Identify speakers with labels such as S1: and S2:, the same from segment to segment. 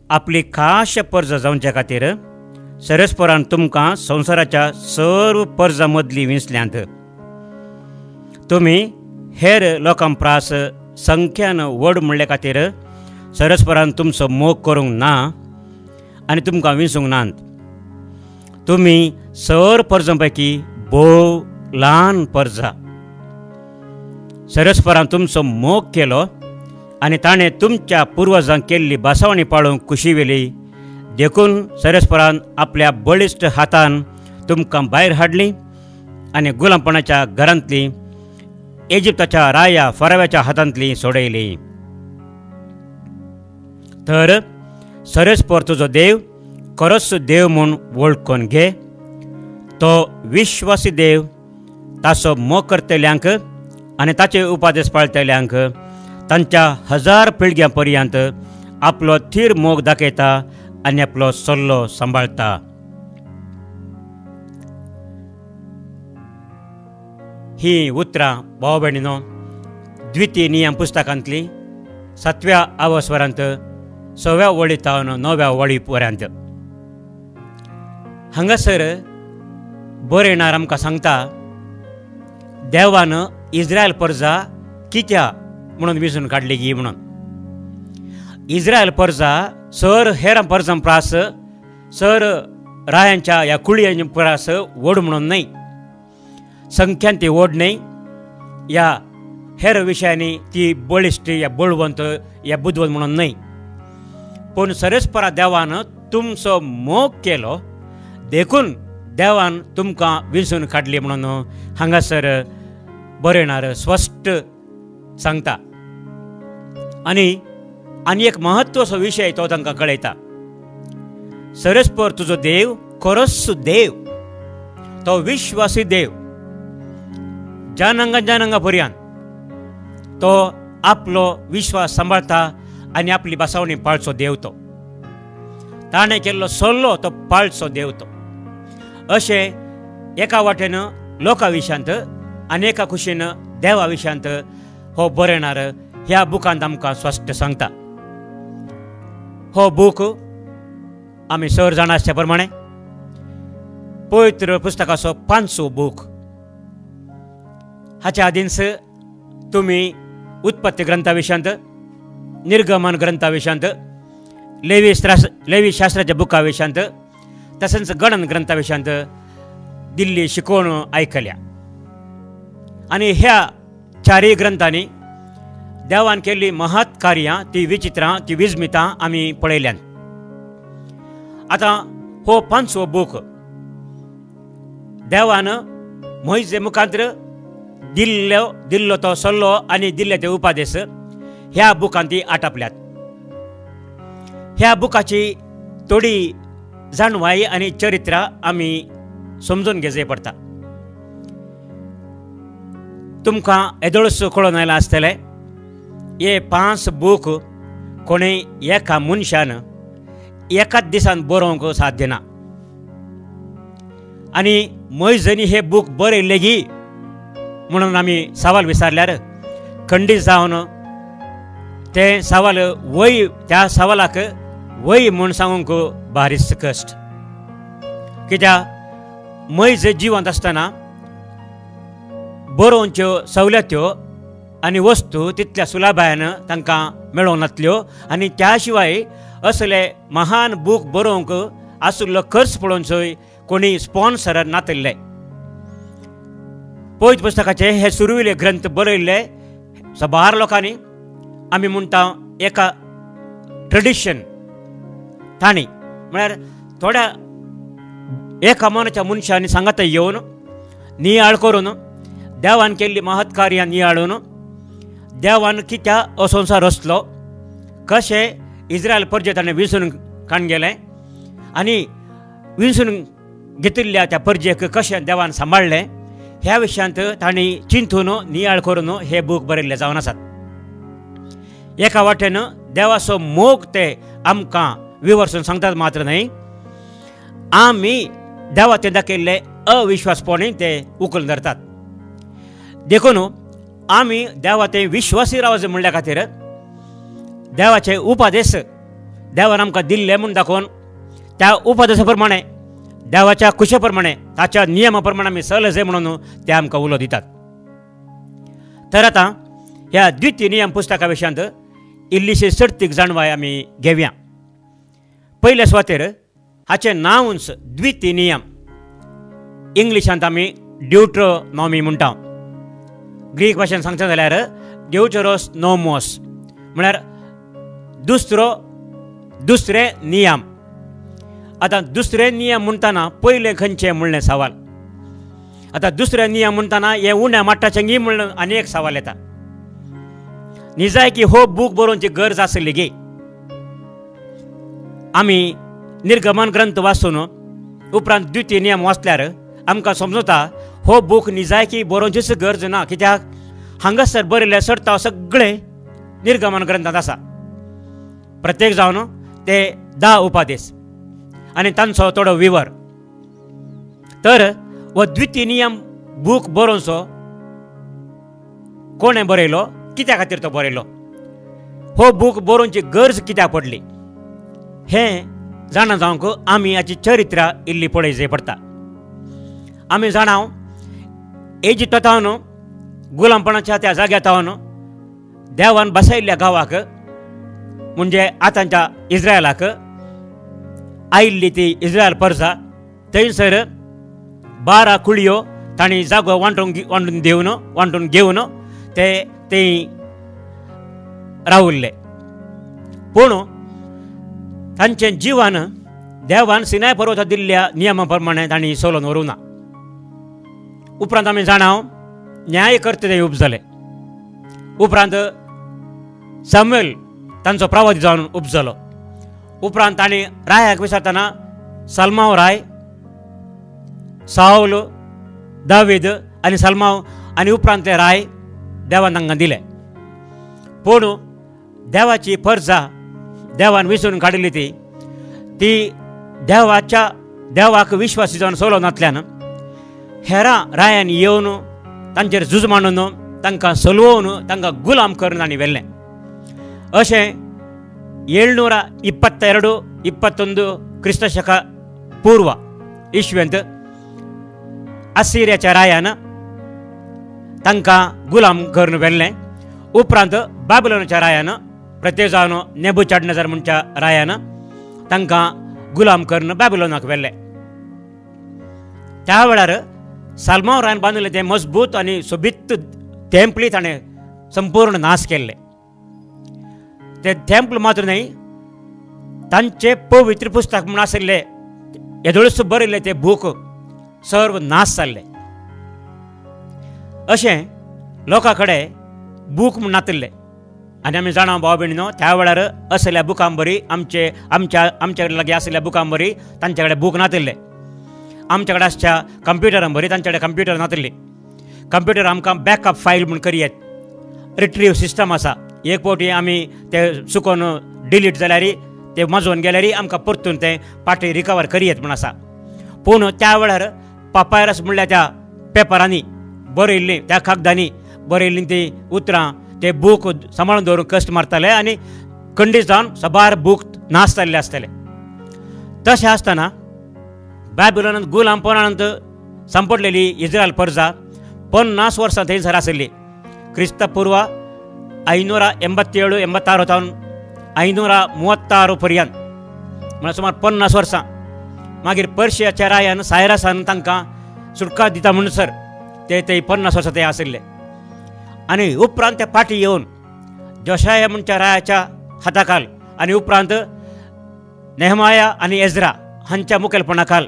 S1: आपली खास पर्ज जावच्या खातीर सरस्परान तुमकां संवसाराच्या सर्व पर्जां मदली विंचल्यांत तुमी हेर लोकां प्रास संख्यान व्हड म्हणल्या खातीर सरस्परान तुमचो मोग करूंक ना आनी तुमकां विंचूंक नात. तुमी सर पर्जां पैकी भोव ल्हान पर्जा. सरस्परान तुमचो मोग केलो आनी ताणें तुमच्या पुर्वजांक केल्ली बासावणी पाळूंक खुशी वेली देखून सरस्परान आपल्या बळिश्ट हातान तुमकां भायर हाडली आनी गुलामपणाच्या घरांतली इजिप्ताच्या राया फराव्याच्या हातांतली सोडयली. तर सरस्पर तुजो देव खरोच देव म्हूण वळखून घे. तो विश्वासी देव ताचो मोग करतल्यांक आनी ताचे उपादेश पाळटल्यांक तांच्या 1000 पिळग्यां पर्यंत आपलो थीर मोग दाखयता आनी आपलो सल्लो सांबाळटा. ही उतरां भाव भयणीनो द्वितीय नियम पुस्तकांतली 7व्या आवस्वरांत 6व्या वळींतावन 9व्या वळी पर्यंत. हांगासर बरयणार आमकां सांगता देवान इस्रायल पर्जा कित्या म्हणून विंचून काडली गी म्हणून. इस्रायल पर्जा सर हेर पर्जां प्रास सर रायांच्या ह्या कुळयांच्या प्रास व्हड म्हणून न्हय, संख्यान ती व्हड न्हय, ह्या हेर विशयांनी ती बळिश्ट या बळवंत या बुद्धवंत म्हणून न्हय. पूण सरस्परा देवान तुमचो मोग केलो देखून देवान तुमकां विंचून काडली म्हणून हांगासर बरयणार स्पश्ट सांगता. आनी एक म्हत्वाचो विशय तो तांकां कळयता. सरस्पर तुजो देव खरोच देव, तो विश्वासी देव. जनांगा पर्यंत तो आपलो विश्वास सांबाळता आनी आपली बासावणी पाळचो देव तो. ताणें केल्लो सल्लो तो पाळचो देव तो. अशें एका वाटेन लोकां विशयांत आनी एका खुशेन देवा विशयांत हो बरयणार ह्या बुकांत आमकां स्पश्ट सांगता. हो बूक आमी सर जाणा आसच्या प्रमाणे पवित्र पुस्तकाचो 5वो बूक. हाच्या आदींच तुमी उत्पत्ती ग्रंथा विशयांत, निर्गमन ग्रंथा विशयांत, लेवी शास्त्राच्या बुका विशयांत तशेंच गणन ग्रंथा विशयांत दिल्ली शिकवण आयकल्या. आनी ह्या चारय ग्रंथांनी देवान केल्ली महत् कार्यां, ती विचित्रां, ती विस्मितां आमी पळयल्यात. आतां हो 5वो बूक देवान मोइजे मुखांतर दिल्लो तो सल्लो आनी दिल्ले ते उपादेश ह्या बुकांत ती आटापल्यात. ह्या बुकाची थोडी जाणवाई आनी चरित्रां आमी समजून घेवचें पडटा. तुमकां येदोळस कळून आयलां आसतलें हे 5 बूक कोणेय एका मनशान एकाच दिसान बरोवंक साध्य ना. आनी मोइजेनी हे बूक बरयले गी म्हणून आमी सवाल विचारल्यार खंडीत जावन ते सवाल वय, त्या सवालाक वय म्हूण सांगूंक भारीच कश्ट. कित्याक मोइज जिवंत आसतना बरोवच्यो सवलत्यो आनी वस्तू तितल्या सुलभान तांकां मेळोंक नातल्यो आनी त्या शिवाय असले महान बूक बरोवंक आसुल्लो खर्च पळोवनय कोणी स्पॉन्सर नातल्ले. पवित्र पुस्तकाचे हे सुरविले ग्रंथ बरयल्ले सबार लोकांनी आमी म्हणटा एका ट्रेडिशन तांणी म्हळ्यार थोड्या एका मनाच्या मनशांनी सांगात येवन नियाळ करून देवान केल्ली महत् कार्यां नियाळून देवान कित्या असंवसार रचलो, कशें इस्रायल पर्जे ताणें विंचून काडून गेलें आनी विंचून घेतिल्ल्या त्या पर्जेक कशें देवान सांबाळलें ह्या विशयांत तांणी चिंतून नियाळ करून हे बूक बरयल्ले जावन आसात. एका वाटेन देवाचो मोग ते आमकां विवर्सून सांगतात मात्र न्हय, आमी देवा ते दाखयल्ले अविश्वासपणूय ते उखलून धरतात. देखून आमी देवा ते विश्वासी रावचे म्हणल्या खातीर देवाचे उपादेश देवान आमकां दिल्ले म्हूण दाखोवन त्या उपदेशा प्रमाणे देवाच्या कुशे प्रमाणे ताच्या नियमा प्रमाणे आमी चल जाय म्हणून ते आमकां उलो दितात. तर आतां ह्या द्वितीय नियम पुस्तका विशयांत इल्लीशी सर्तीक जाणवाय आमी घेवया. पयल्या सुवातेर हाचें नांवच द्वितीय नियम. इंग्लिशांत आमी ड्युट्रोनॉमी म्हणटा. ग्रीक भाशेन सांगता जाल्यार ड्युटरोस नोमोस म्हळ्यार दुसरे नियम. आतां दुसरे नियम म्हणटाना पयले खंयचे म्हणलें सवाल. आतां दुसरे नियम म्हणटाना हे उण्या माट्टाचें गी म्हणून आनी एक सवाल येता. निजाय की हो बूक बरोवची गरज आसली गे. आमी निर्गमन ग्रंथ वाचून उपरांत द्वितीय नियम वाचल्यार आमकां समजता हो बूक निजाय की बरोवचीच गरज ना. कित्याक हांगासर बरयल्ले सर्तांव सगळे निर्गमन ग्रंथांत आसा. प्रत्येक जावन ते 10 उपादेश आनी तांचो थोडो विवर. तर हो द्वितीय नियम बूक बरोवचो कोणें बरयलो, कित्या खातीर तो बरयलो, हो बूक बरोवची गरज कित्याक पडली हें जाणा जावंक आमी हाची चरित्रां इल्ली पळय जाय पडटा. आमी जाणाव इजिप्तांत गुलामपणाच्या त्या जाग्यार देवान बसयल्ल्या गांवाक म्हणजे आतांच्या इस्रायलाक आयिल्ली ती इस्रायल परजा थंयसर 12 कुळयो तांणी जागो वांटून घेवन ते थंय रावुल्ले. पूण तांचें जिवन देवान सिनाय पर्वतार दिल्ल्या नियमा प्रमाणे तांणी चलोवन व्हरूंक ना. उपरांत आमी जाणाव न्यायकर्ते ते उब जाले. उपरांत सामुएल तांचो प्रवादी जावन उब जालो. उपरांत तांणी रायाक विचारतना सलमाव राय, साऊल, दावीद आनी सलमाव आनी उपरांत ते राय देवान तांकां दिले. पूण देवाची परजा देवान विसरून काडिल्ली ती देवाक विश्वासी जावन चलोवनातल्यान हेरां रायांनी येवन तांचेर झूज मांडून तांकां चलवून तांकां गुलाम करून तांणी व्हेल्लें. अशें 722-21 क्रिस्तशका पूर्व इश्वेंत असिरियाच्या रायान तांकां गुलाम करून व्हेल्लें. उपरांत बाबिलोनाच्या रायान प्रत्येक जावन नेबुचाडनेझर म्हणच्या रायान तांकां गुलाम करून बाबिलोनाक व्हेल्लें. त्या वेळार सलमाव रायन बांदिल्लें तें मजबूत आनी सोबीत टेंपली ताणें संपूर्ण नाश केल्ले. ते टेंपल मात्र न्हय, तांचे पवित्र पुस्तक म्हूण आशिल्ले येदोळीस बरयल्ले ते बूक सर्व नाश जाल्ले. अशें लोकां कडेन बूक म्हूण नातिल्ले. आनी आमी जाणा भाव भयणीनो त्या वेळार असल्या बुकां बरी आमचे लागीं आशिल्ल्या बुकां बरी तांचे कडेन बूक नातिल्ले. आमचे कडेन आसच्या कंप्युटरां बरी तांचे कडेन कंप्युटर नातिल्ली. कंप्युटर आमकां बॅकअप फायल म्हूण करियेत. रिट्रीव सिस्टम आसा. एक फावटी आमी ते चुकोवन डिलीट जाल्यार ते माजोवन गेल्यार आमकां परतून ते पाटी रिकवर करियेत म्हूण आसा. पूण त्या वेळार पापायरस म्हणल्यार त्या पेपरांनी बरयल्लीं त्या कागदांनी बरयल्लीं ती उतरां ते बूक सांबाळून दवरूंक कश्ट मारताले आनी खंडीत जावन सबार बूक नाश जाल्ले आसताले. तशें आसतना बाबिलोनांत गुलामपणांत सांपडलेली इस्रायल परजा 50 वर्सां थंयसर आशिल्ली. क्रिस्तपूर्व 587-86 तावन 536 पर्यंत म्हळ्यार सुमार 50 वर्सां. मागीर पर्शियाच्या रायान सायरासान तांकां सुटका दिता म्हणसर ते 50 वर्सां ते आशिल्ले. आनी उपरांत ते फाटी येवन जोशाया म्हणच्या रायाच्या हाताखाल आनी उपरांत नेहमाया आनी एजरा हांच्या मुखेलपणा खाल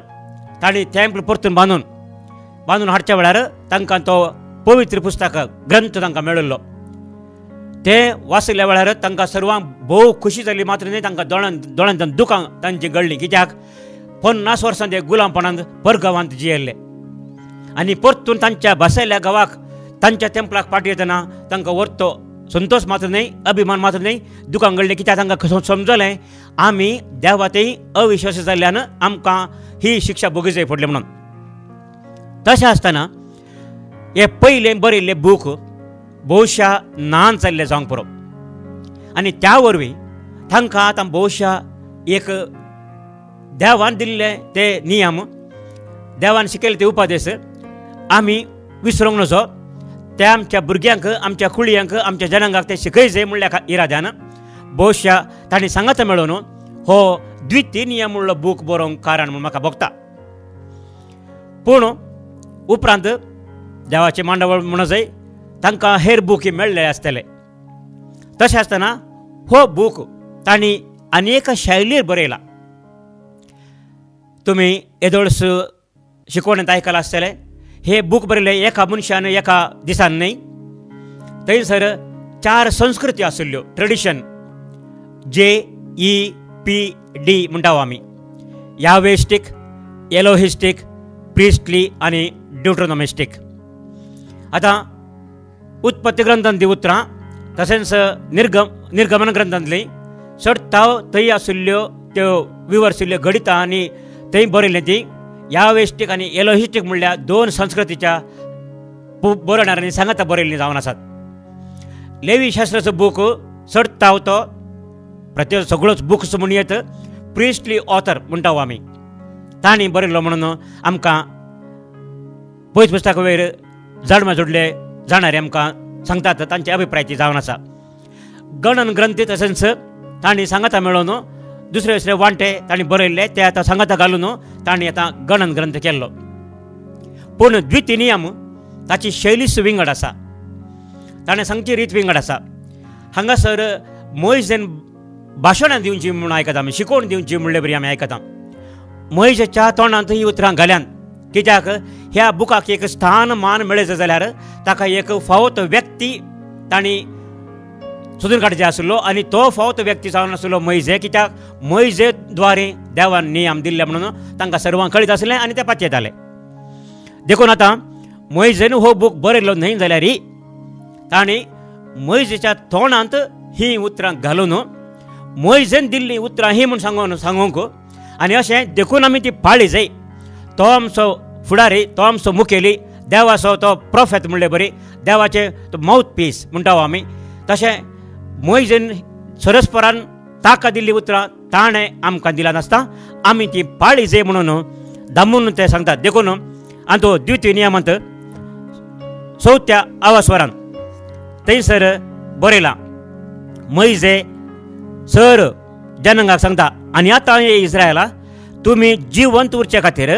S1: तांणी टेंपल परतून बांदून हाडच्या वेळार तांकां तो पवित्र पुस्तक ग्रंथ तांकां मेळिल्लो. ते वाचल्या वेळार तांकां सर्वांक भोव खुशी जाली. मात्र न्ही तांकां दोळ्यांतल्यान दुखां तांची घडली. कित्याक 50 वर्सां ते गुलामपणांत परगांवांत जियेल्ले आनी परतून तांच्या बसयल्ल्या गांवाक तांच्या टेंपलाक फाटी येतना तांकां व्हरतो संतोष मात्र न्हय, अभिमान मात्र न्हय, दुखां घडलें. कित्याक तांकां समजलें आमी देवातय अविश्वासी जाल्ल्यान आमकां ही शिक्षा भोगी जाय पडली म्हणून. तशें आसतना हे पयलें बरयल्ले बूक भोवशा नान जाल्ले जावंक पुरो आनी त्या वरवीं तांकां आतां भोवशा एक देवान दिल्ले ते नियम, देवान शिकयले ते उपदेश आमी विसरूंक नजो. ते आमच्या भुरग्यांक, आमच्या कुळयांक, आमच्या जनांगाक ते शिकयचे म्हणल्या इराद्यान भविष्या तांणी सांगात मेळून हो द्वितीय नियम म्हणलो बूक बरोवंक कारण म्हूण म्हाका भोगता. पूण उपरांत देवाचे मांडवळ म्हणो जाय तांकां हेर बुकी मेळ्ळे आसतले. तशें आसतना हो बूक तांणी अनेक शैलीर बरयला. तुमी येदोळस शिकवणेंत आयकलां आसतलें हे बूक बरयले एका मनशान एका दिसान न्हय. थंयसर 4 संस्कृती आशिल्ल्यो, ट्रेडिशन JEPD म्हणटा आमी, यावेस्टीक, एलोहिस्टीक, प्रिस्टली आनी ड्युट्रोनॉमिस्टीक. आतां उत्पत्ती ग्रंथांतली उतरां तशेंच निर्गमन ग्रंथांतली सडताव थंय आशिल्ल्यो त्यो विवरशिल्ल्यो गणितां आनी थंय बरयल्लीं ती यावेस्टीक आनी एलोहिस्टीक म्हणल्यार 2 संस्कृतीच्या बरोवणाऱ्यांनी सांगाता बरयल्लीं जावन आसात. लेवी शास्त्राचो बूक सडताव तो प्रत्येक सगळोच बुक्स म्हूण येत प्रिस्टली ऑथर म्हणटा आमी, तांणी बरयल्लो म्हणून आमकां पयस पुस्तका वयर जल्मा जोडले जाणारे आमकां सांगतात तांचे अभिप्राय ती जावन आसा. गणन ग्रंथ तशेंच तांणी सांगाता मेळोवन दुसरे दुसरे वांटे तांणी बरयल्ले ते आतां सांगाता घालून तांणी आतां गणन ग्रंथ केल्लो. पूण द्वितीय नियम ताची शैलीस विंगड आसा, ताणें सांगची रीत विंगड आसा. हांगासर मोइजेन भाशणां दिवची म्हूण आयकता आमी, शिकोवण दिवची म्हणले बरी आमी आयकता. मोइजेच्या तोंडांत ही उतरां घाल्यान, कित्याक ह्या बुकाक एक स्थान मान मेळयचो जाल्यार ताका एक फावत व्यक्ती तांणी सोदून काडचे आशिल्लो आनी तो फावत व्यक्ती जावन आशिल्लो मोइजे. कित्याक मोइजे द्वारे देवान नियम दिल्ले म्हणून तांकां सर्वांक कळीत आसलें आनी ते पाचयताले. देखून आतां मोइजेन हो बूक बरयल्लो न्हय जाल्यारय तांणी मोइजेच्या तोंडांत ही उतरां घालून मोइजेन दिल्लीं उतरां ही म्हूण सांगूंक आनी अशें देखून आमी ती पाळली जाय. तो आमचो फुडारी, तो आमचो मुखेली, देवाचो तो प्रोफेट म्हणले बरी, देवाचे तो माउथ पीस म्हणटा आमी. तशें मोइजेन सरस्परान ताका दिल्ली उतरां ताणें आमकां दिला नासता, आमी ती पाळली जाय म्हणून दामून ते सांगतात. देखून आनी तो द्वितीय नियमांत 4थ्या आवास्वरान थंयसर बरयलां, मोइजे सर जनांगाक सांगता आनी आतां हे इस्रायला तुमी जिवंत उरचे खातीर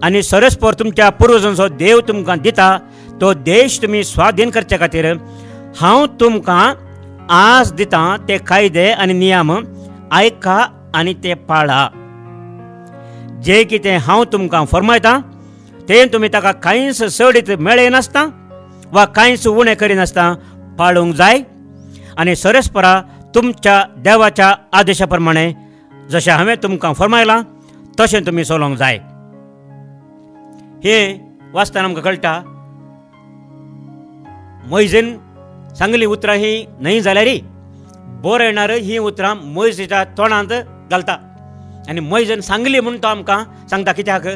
S1: आनी सरस्पर तुमच्या पुर्वजांचो देव तुमकां दिता तो देश तुमी स्वाधीन करचे खातीर हांव तुमकां आज दिता ते कायदे आनी नियम आयका आनी ते पाळा. जे कितें हांव तुमकां फरमायतां तें तुमी ताका कांयच सडीत मेळय नासता वा कांयच उणें करिनासता पाळूंक जाय आनी सरस्परा तुमच्या देवाच्या आदेशा प्रमाणे जशें हांवें तुमकां फरमायलां तशें तुमी चलोवंक जाय. हे वाचतना आमकां कळटा मोइजेन सांगली उतरां ही न्हय जाल्यारय बरयणार ही उतरां मोइजेच्या तोंडांत घालता आनी मोइजेन सांगली म्हूण तो आमकां सांगता. कित्याक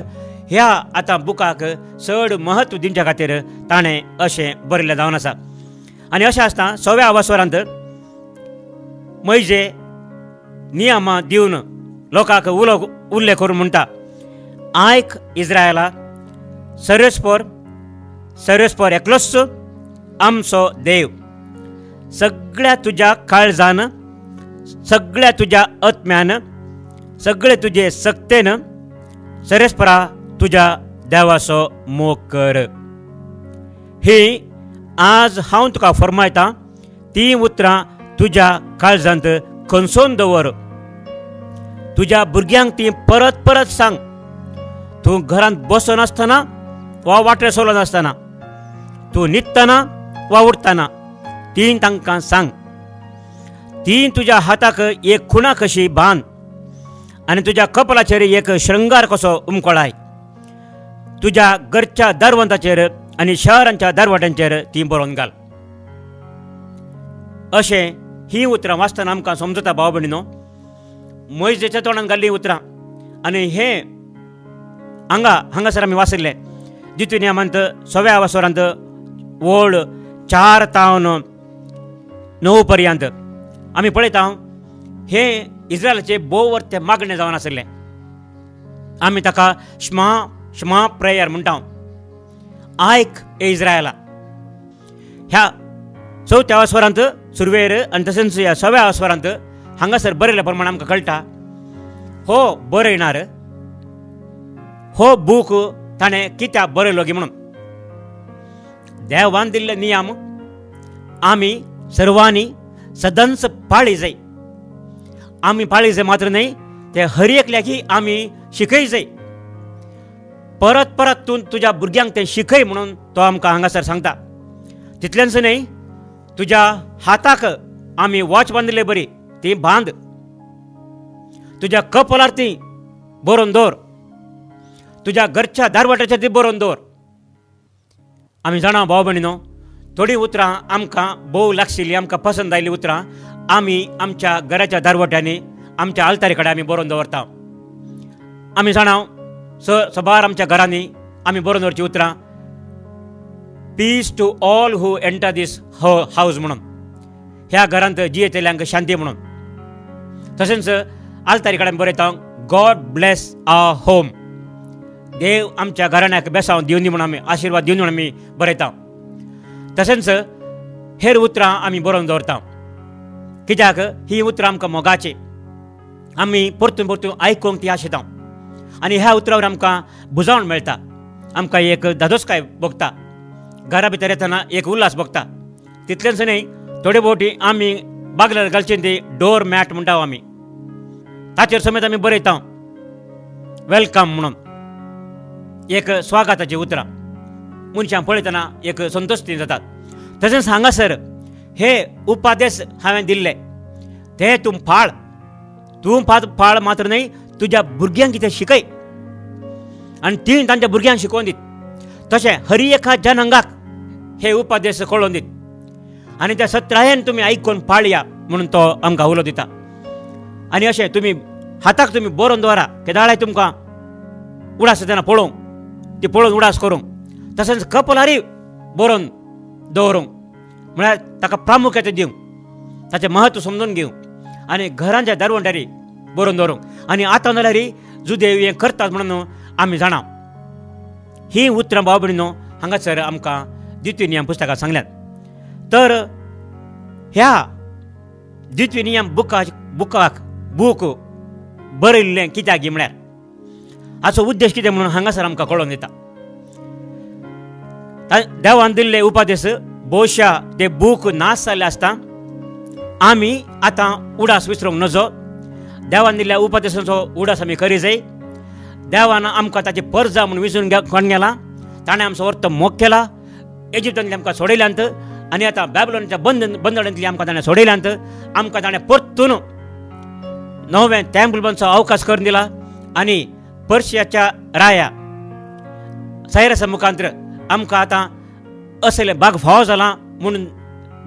S1: ह्या आतां बुकाक चड महत्व दिवच्या खातीर ताणें अशें बरयल्लें जावन आसा. आनी अशें आसता 6व्या आवास्वरांत मोइजे नियमां दिवन लोकांक उल्लेख करून म्हणटा, आयक इस्रायला, सरस्पर एकलोच आमचो देव, सगळ्या तुज्या काळजान, सगळ्या तुज्या आत्म्यान, सगळे तुजे सक्तेन सरस्परा तुज्या देवाचो मोग कर. ही आज हांव तुका फरमायतां ती उतरां तुज्या काळजांत खंचोवन दवर. तुज्या भुरग्यांक ती परत परत सांग. तूं घरांत बसून आसतना वा वाटेर चलोवन आसतना, तूं न्हिदतना वा उठतना ती तांकां सांग. ती तुज्या हाताक एक खुणा कशी बांद आनी तुज्या कपलाचेर एक श्रृंगार कसो उमकळाय. तुज्या घरच्या दारवंताचेर आनी शहरांच्या दारवाट्यांचेर ती बरोवन घाल. अशें ही उतरां वाचतना आमकां समजता भाव भयणीनो, मोइजेच्या तोंडान घाल्लीं उतरां. आनी हे हांगासर आमी वाचयल्ले द्वितीय नियमांत 6व्या आवास्वरांत वळ 4 तावन 9 पर्यंत आमी पळयता. हे इस्रायलाचे बोवर ते मागणे जावन आसले. आमी ताका श्मा श्मा प्रेयर म्हणटा. आयक ए इस्रायला. ह्या 4थ्या अस्वरांत सुरवेर आनी तशेंच ह्या 6व्या अस्वरांत हांगासर बरयल्या प्रमाणे आमकां कळटा हो बरयणार हो बूक ताणें कित्याक बरयलो गी म्हणून. देवान दिल्ले नियम आमी सर्वांनी सदांच पाळी जाय. आमी पाळी जाय मात्र न्हय, ते हर एकल्याकी आमी शिकय जाय. परत परत तूं तुज्या भुरग्यांक ते शिकय म्हणून तो आमकां हांगासर सांगता. तितलेंच न्हय, तुज्या हाताक आमी वॉच बांदिल्ले बरी ती बांद. तुज्या कपलार ती बरोवन दवर. तुज्या घरच्या दारवाट्याचेर ती बरोवन दवर. आमी जाणा भाव भयणीनो, थोडीं उतरां आमकां भोव लागशिल्लीं, आमकां पसंद आयिल्लीं उतरां आमी आमच्या घराच्या दारवाट्यांनी आमच्या आल्तारी कडेन आमी बरोवन दवरता. आमी जाणा सबार आमच्या घरांनी आमी बरोवन दवरचीं उतरां peace to all who enter this house म्हणून. ह्या घरांत जियेतल्यांक शांती म्हणून. तशेंच आल्तारी कडेन बरयता गॉड ब्लेस आवर होम. देव आमच्या घराण्याक बेसांव दिवनी म्हणून आमी आशिर्वाद दिवनी म्हणून आमी बरयता. तशेंच हेर उतरां आमी बरोवन दवरता. कित्याक ही उतरां आमकां मोगाची. आमी परतून परतून आयकूंक ती आशिता. आनी ह्या उतरांवर आमकां बुजावण मेळटा. आमकां एक धादोसकाय भोगता. घरा भितर येतना एक उल्हास भोगता. तितलेंच न्हय, थोडे फावटी आमी बागलार घालचें ती डोर मॅट म्हणटा आमी, ताचेर समेत आमी बरयता वेलकम म्हणून. एक स्वागताची उतरां मनशांक पळयतना एक संतोश्टी जातात. तशेंच हांगासर हे उपादेश हांवें दिल्ले ते तूं पाळ. तूं पाळ मात्र न्हय, तुज्या भुरग्यांक कितें शिकय आनी ती तांच्या भुरग्यांक शिकोवन दीत. तशें हर एका जनांगाक हे उपादेश कळोवन दीत. आनी त्या सत्रायेन तुमी आयकून पाळया म्हणून तो आमकां उलो दिता. आनी अशें तुमी हाताक तुमी बरोवन दवरा, केदाळे तुमकां उडास येतना पळोवंक, ती पळोवन उडास करूंक. तशेंच कपलारी बरोवन दवरूंक, म्हळ्यार ताका प्रामुख्यता दिवंक, ताचें म्हत्व समजून घेवंक. आनी घरांच्या दारवंडारी बरोवन दवरूंक. आनी आतां नाल्यार जुदेव हें करतात म्हणून आमी जाणा. ही उतरां भाव भयणीनो हांगासर आमकां द्वितीय नियम पुस्तकांत सांगल्यात. तर ह्या द्वितीय नियम बुकाक बूक बरयल्लें कित्याक गी म्हळ्यार हाचो उद्देश कितें म्हणून हांगासर आमकां कळोवन दिता. देवान दिल्ले उपादेश भोवशा ते बूक नाश जाल्ले आसता. आमी आतां उडास विसरूंक नजो. देवान दिल्ल्या उपादेशाचो उडास आमी करी जाय. देवान आमकां ताची परजा म्हणून विसरून कोण गेला. ताणें आमचो अर्थ मोग केला. इजिप्तांतली आमकां सोडयल्यांत आनी आतां बॅबिलोनाच्या बंदडांतली आमकां ताणें सोडयल्यांत. आमकां ताणें परतून नवें टेंपल बांदचो अवकाश करून दिला. आनी पर्शियाच्या राया सायरसा मुखांतर आमकां आतां असलें भाग फाव जाला म्हणून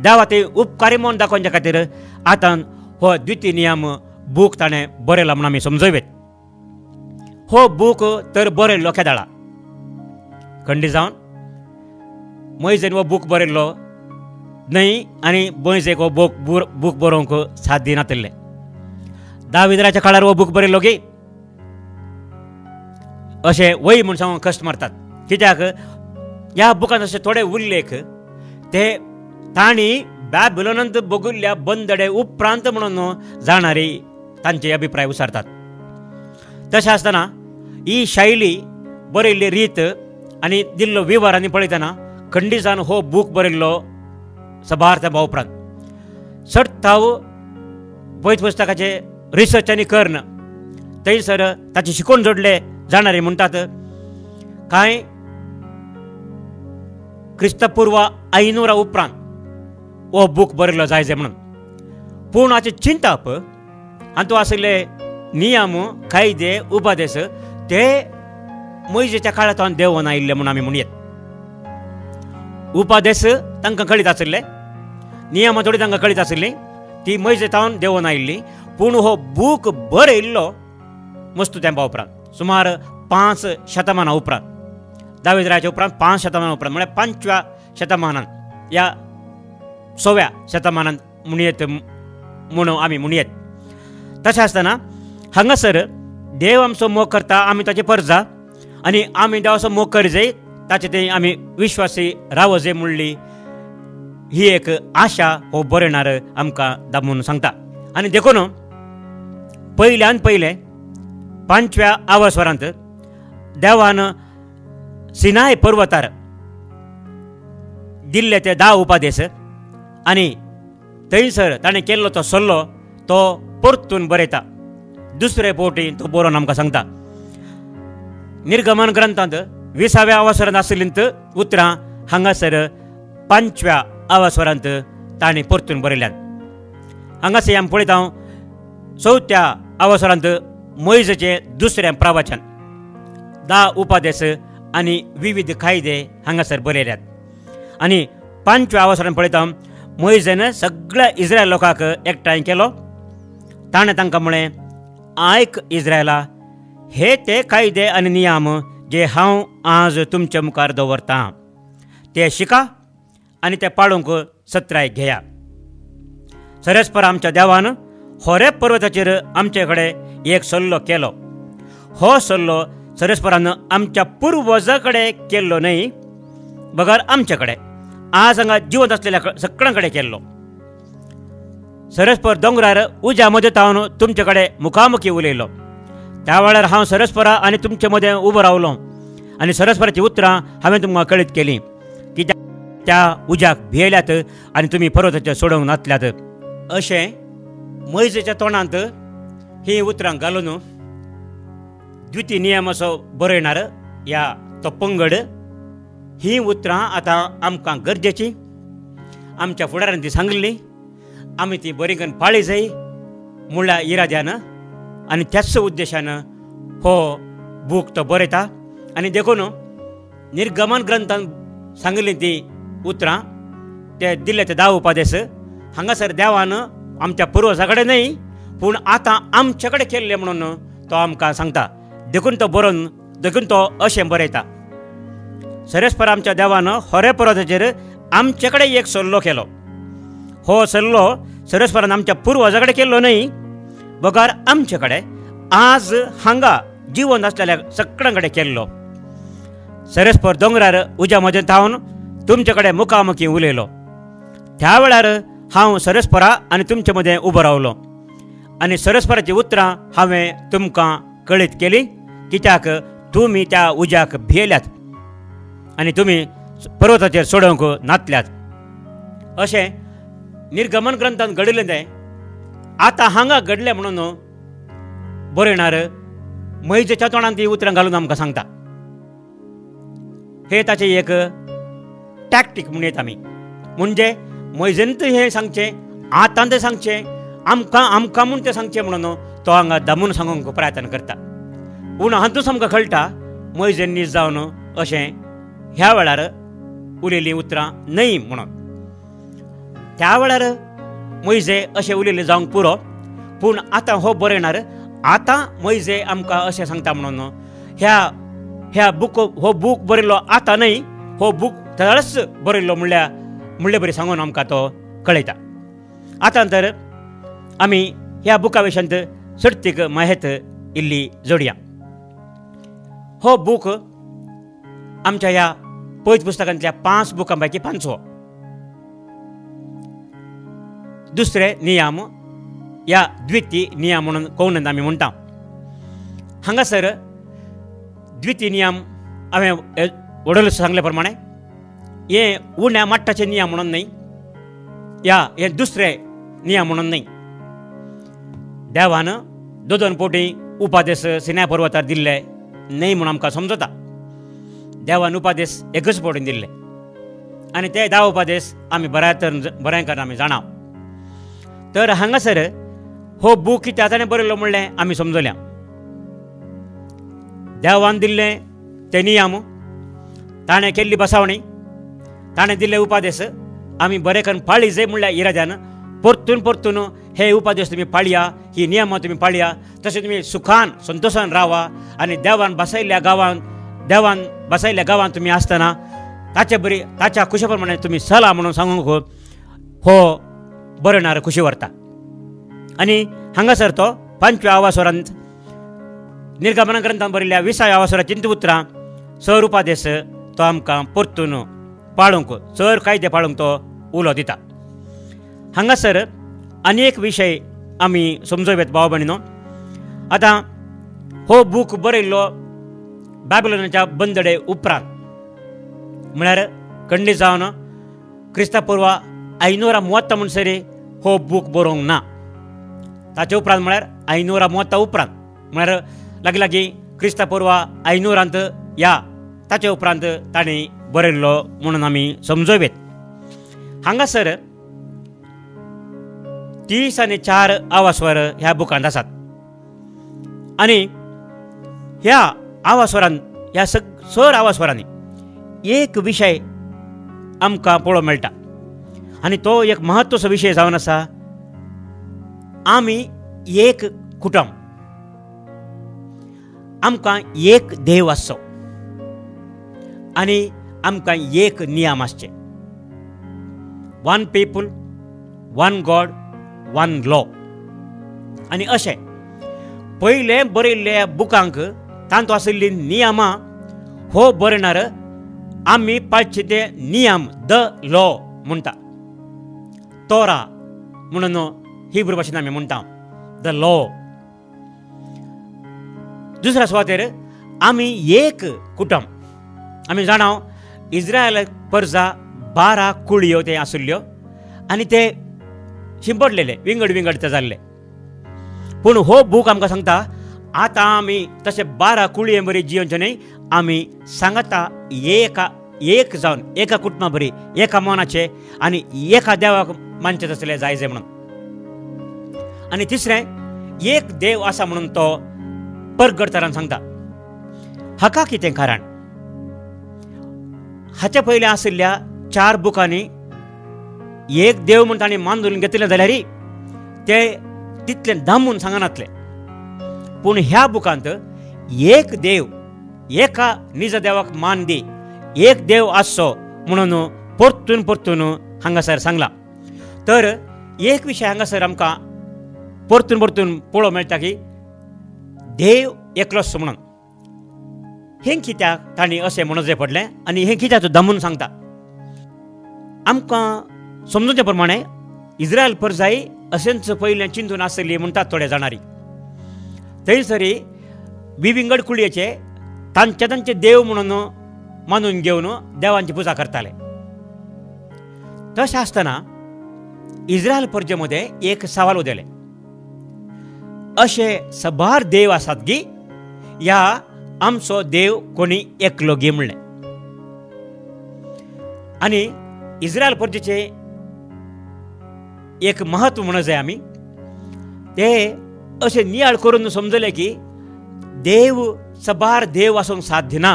S1: देवा ते उपकारी म्हणून दाखोवच्या खातीर आतां हो द्वितीय नियम बूक ताणें बरयला म्हणून आमी समजवेत. हो बूक तर बरयल्लो केदाळा खंडी जावन मैजेन हो बूक बरयल्लो न्हय. आनी मैजेक हो बूक बरोवंक साथ दिनातले. दाविदाच्या काळार हो बूक बरयल्लो गे अशें वय म्हूण सांगून कश्ट मारतात. कित्याक ह्या बुकांत अशे थोडे उल्लेख ते तांणी बॅबिलोनांत भोगिल्ल्या बंदडे उपरांत म्हणून जाणारी तांचे अभिप्राय उसारतात. तशें आसतना ही शैली बरयल्ली रीत आनी दिल्लो विवर आनी पळयतना खंडी जावन हो बूक बरयल्लो सबार त्या उपरांत चड हांव पयत पुस्तकाचे रिसर्च आनी करन थंयसर ताचे शिकोवन जोडले जाणारे म्हणटात कांय क्रिस्तपूर्व 500 उपरांत हो बूक बरयल्लो जायजे म्हणून. पूण हाचे चिंतप आनी तो आशिल्ले नियम कायदे उपादेश ते मोइजेच्या काळांतल्यान देंवन आयिल्ले म्हणून आमी म्हणयेत. उपादेश तांकां कळीत आशिल्ले, नियमां थोडी तांकां कळीत आशिल्लीं, ती मोइजेतावन देंवन आयिल्ली. पूण हो बूक बरयल्लो मस्तू तेंपा उपरांत सुमार 5 शतमानां उपरांत. दावीद रायाच्या उपरांत 5 शतमानां उपरांत म्हळ्यार 5व्या शतमानांत या 6व्या शतमानांत म्हणयेत म्हणून आमी म्हणयेत. तशें आसतना हांगासर देव आमचो मोग करता, आमी ताचे परजा आनी आमी देवाचो मोग करी जाय, ताचे थंय आमी विश्वासी राव जाय म्हणली ही एक आशा हो बरयणार आमकां दामून सांगता. आनी देखून पयल्यान पयलें 5व्या आवास्वरांत देवान सिनाय पर्वतार दिल्ले ते 10 उपादेश आनी थंयसर ताणें केल्लो तो सल्लो तो परतून बरयता. दुसरे फावटी तो बरोवन आमकां सांगता. निर्गमन ग्रंथांत 20व्या आवास्वरांत आशिल्लींत उतरां हांगासर 5व्या आवास्वरांत ताणें परतून बरयल्यात. हांगासर आमी पळयता 4थ्या आवास्वरांत मोइजेचें दुसरें प्रवचन, 10 उपादेश आनी विविध कायदे हांगासर बरयल्यात. आनी 5व्या आवास्वरांत पळयता मोइजेन सगळ्या इस्रायल लोकांक एकठांय केलो. ताणें तांकां म्हळें, आयक इस्रायला, हे ते कायदे आनी नियम जे हांव आज तुमच्या मुखार दवरतां, ते शिका आनी ते पाळूंक सत्राय घेया. सरस्पर आमच्या देवान होरेब पर्वताचेर आमचे कडेन एक सल्लो केलो. हो सल्लो सरस्परान आमच्या पुर्वजां कडेन केल्लो न्हय, बगर आमचे कडेन आज हांगा जिवंत आसलेल्या सगळ्यां कडेन केल्लो. सरस्पर दोंगरार उज्या मदें तावन तुमचे कडेन मुखामुखी उलयलो. त्या वेळार हांव सरस्परा आनी तुमचे मदें उबो रावलो आनी सरस्पराची उतरां हांवें तुमकां कळीत केलीं की त्या उज्याक भियेल्यात आनी तुमी पर्वताचेर सोडूंक नातल्यात. अशें मोइजेच्या तोंडांत ही उतरां घालून द्वितीय नियमाचो बरयणार ह्या तो पंगड ही उतरां आतां आमकां गरजेची. आमच्या फुडाऱ्यान ती सांगली, आमी ती बरी करून पाळी जाय म्हणल्या इराद्यान आनी त्याच उद्देशान हो बूक तो बरयता. आनी देखून निर्गमन ग्रंथान सांगली ती उतरां ते दिल्ले ते 10 उपादेश हांगासर देवान आमच्या पुर्वजां कडेन न्हय पूण आतां आमचे कडेन केल्ले म्हणून तो आमकां सांगता. देखून तो बरोवन देखून तो अशें बरयता. सरस्पर आमच्या देवान होरेब पर्वताचेर आमचे कडेन एक सल्लो केलो. हो सल्लो सरस्परान आमच्या पुर्वजां कडेन केल्लो न्हय, बगर आमचे कडेन आज हांगा जिवंत आसलेल्या सगळ्यां कडेन केल्लो. सरस्पर दोंगरार उज्या मदें थावन तुमचे कडेन मुखामुखी उलयलो. त्या वेळार हांव सरस्परा आनी तुमचे मदें उबो रावलो आनी सरस्पराची उतरां हांवें तुमकां कळीत केली, कित्याक तुमी त्या उज्याक भियेल्यात आनी तुमी पर्वताचेर सोडूंक नातल्यात. अशें निर्गमन ग्रंथांत घडिल्लें तें आतां हांगा घडलें म्हणून बरयणार मोइजेच्या तोंडांत ती उतरां घालून आमकां सांगता. हे ताचें एक टॅक्टीक म्हणयत आमी. म्हणजे मोइजेन हें सांगचें, आतां तें सांगचें, आमकां म्हूण तें सांगचें म्हणून तो हांगा दामून सांगूंक प्रयत्न करता. पूण हातूंत आमकां कळटा मोइजेन नीज जावन अशें ह्या वेळार उलयलीं उतरां न्हय म्हणून. त्या वेळार मोइजे अशें उलयलें जावंक पुरो, पूण आतां हो बरयणार आतां मोइजे आमकां अशें सांगता म्हणून ह्या हो बूक बरयलो आतां न्हय, हो बूक तळस बरयलो म्हणले बरी सांगून आमकां तो कळयता. आतां तर आमी ह्या बुका विशयांत सर्तीक माहेत इल्ली जोडया. हो बूक आमच्या ह्या पयत पुस्तकांतल्या 5 बुकां पैकी 5वो. दुसरे नियम या द्वितीय नियम म्हणून कोण आमी म्हणटा. हांगासर द्वितीय नियम हांवें वडोलो सांगले प्रमाणे हे उण्या मट्टाचे नियम म्हणून न्हय, हे दुसरे नियम म्हणून न्हय. देवान 2 फावटी उपादेश सिनाय पर्वतार दिल्ले न्हय म्हणून आमकां समजता. देवान उपादेश एकच फावटी दिल्ले आनी ते 10 उपादेश आमी बऱ्याकर आमी जाणा. तर हांगासर हो बूक कित्याक ताणें बरयलो म्हणलें आमी समजल्या. देवान दिल्ले ते नियम, ताणें केल्ली बसावणी, ताणें दिल्ले उपादेश आमी बरे करून पाळी जाय म्हणल्या इराद्यान परतून हे उपादेश तुमी पाळया, ही नियमां तुमी पाळया, तशें तुमी सुखान संतोशान रावा आनी देवान बसयल्ल्या गांवांत तुमी आसतना ताच्या खुशे प्रमाणे तुमी चला म्हणून सांगूंक हो बरयणार खुशी व्हरता. आनी हांगासर तो 5व्या आवासवरांत निर्गमन ग्रंथांत बरयल्ल्या 20व्या आवासवराची उतरां चर उपादेश तो आमकां परतून पाळूंक चर कायदे पाळूंक तो उलो दिता. हांगासर आनी एक विशय आमी समजोवेत भाव भयणीनो. आतां हो बूक बरयल्लो बॅबिलोनाच्या बंदडे उपरांत म्हळ्यार खंडीत जावन क्रिस्तपूर्व 530 म्हणसर हो बूक बरोवंक ना. ताचे उपरांत म्हळ्यार 530 उपरांत म्हळ्यार लागीं लागीं क्रिस्तपूर्व 500 या ताचे उपरांत ताणें बरयल्लो म्हणून आमी समजोवेत. हांगासर 30 आनी 4 आवास्वर ह्या बुकांत आसात आनी ह्या आवास्वरांत ह्या सर आवास्वरांनी एक विशय आमकां पळोवंक मेळटा आनी तो एक म्हत्वाचो विशय जावन आसा. आमी एक कुटुंब, आमकां एक देव आसचो आनी आमकां एक नियम आसचे. One people, one God, one law. आनी अशें पयले बरयल्ल्या बुकांक तांतू आशिल्लीं नियमां हो बरयणार आमी पाळचे ते नियम द लॉ म्हणटा. तोरा म्हणून हिब्रू भाशेन आमी म्हणटा द लॉ. दुसऱ्या सुवातेर आमी एक कुटुंब. आमी जाणाव इस्रायल परजा 12 कुळयो ते आशिल्ल्यो आनी ते शिंपडलेले विंगड विंगड ते जाल्ले. पूण हो बूक आमकां सांगता आतां आमी तशे 12 कुळये बरी जियोंचे न्हय, आमी सांगता एक जावन एका कुटुंबा बरी एका मनाचे आनी एका देवाक मानचे तसले जायजे म्हणून. आनी तिसरें एक देव आसा म्हणून तो परगट तरान सांगता. हाका कितें कारण? हाचे पयले आशिल्ल्या 4 बुकांनी एक देव म्हूण ताणें मानून घेतले जाल्यार ते तितले दामून सांगनातले. पूण ह्या बुकांत एक देव एका निज देवाक मान दी एक देव आसचो म्हणून परतून परतून हांगासर सांगला. तर एक विशय हांगासर आमकां परतून परतून पळोवंक मेळटा की देव एकलोच म्हणून. हें कित्याक तांणी अशें म्हणचे पडलें आनी हें कित्याक तो दामून सांगता? आमकां समजुचे प्रमाणे इस्रायल परजाई अशेंच पयलें चिंतून आसली म्हणटात थोडे जाणारी. थंयसरी विंगड कुळयेचे तांचे देव म्हणून मानून घेवन देवांची पुजा करताले. तशें आसतना इस्रायल परजे मदें एक सवाल उदेले. अशे सबार देव आसात गी या आमचो देव कोणी एकलो गी म्हणलें. आनी इस्रायल परजेचे एक महत्व म्हणूं जाय आमी ते अशें नियाळ करून समजले की देव सबार देव आसूंक साध्य ना,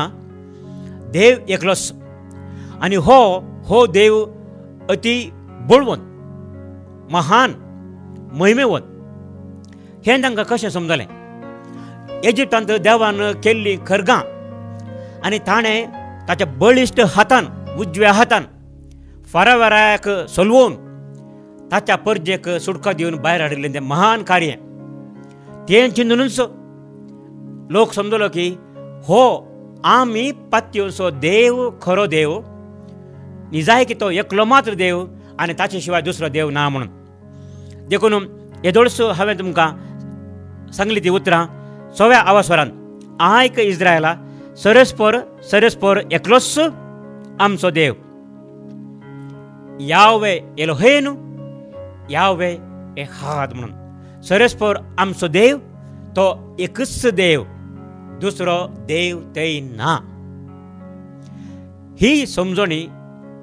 S1: देव एकलोच. आनी हो देव अति बळवंत, महान, महिमेवंत. हें तांकां कशें समजलें? इजिप्तांत देवान केल्लीं खरगां आनी ताणें ताच्या बळिश्ट हातान उजव्या हातान फारावाराक सोलवून ताच्या परजेक सुटका दिवन भायर हाडिल्लें तें महान कार्य तें चिंतूनच लोक समजलो की हो आमी पातयेचो देव खरो देव निजाय की तो एकलो मात्र देव आनी ताचे शिवाय दुसरो देव ना म्हणून. देखून येदोळस हांवें तुमकां सांगली ती उतरां 6व्या आवास्वरांत आयक इस्रायला सरस्पर एकलोच आमचो देव यावे एलोहेनु यावे एहाद म्हणून. सरस्पर आमचो देव तो एकच देव, दुसरो देव थंय ना. ही समजणी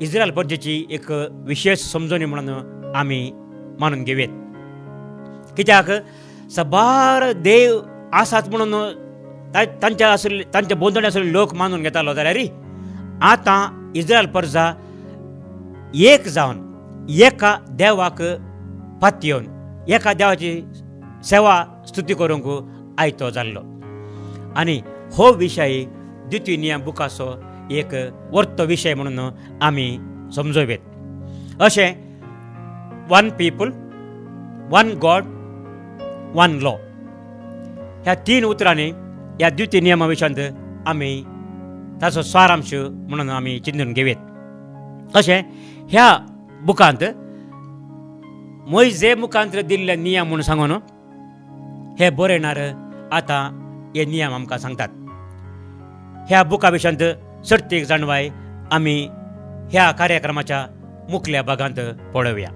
S1: इस्रायल परजेची एक विशेष समजणी म्हणून आमी मानून घेवया. कित्याक सबार देव आसात म्हणून तांचे बोंदणे आशिल्ले लोक मानून घेतालो जाल्यार आतां इस्रायल परजा एक जावन एका देवाक पातयेवन एका देवाची सेवा स्तुती करूंक आयतो जाल्लो. आनी हो विशय द्वितीय नियम बुकाचो एक वर्तो विशय म्हणून आमी समजोवेत. अशें one people, one God, one law. ह्या 3 उतरांनी ह्या द्वितीय नियमा विशयांत आमी ताचो सारांश म्हणून आमी चिंतून घेवया. अशें ह्या बुकांत मोइजे मुखांत्र दिल्ले नियम म्हणून सांगून हे बरयणार आतां हे नियम आमकां सांगतात. ह्या बुका विशयांत सर्तीक जाणवाय आमी ह्या कार्यक्रमाच्या मुखल्या भागांत पळोवया.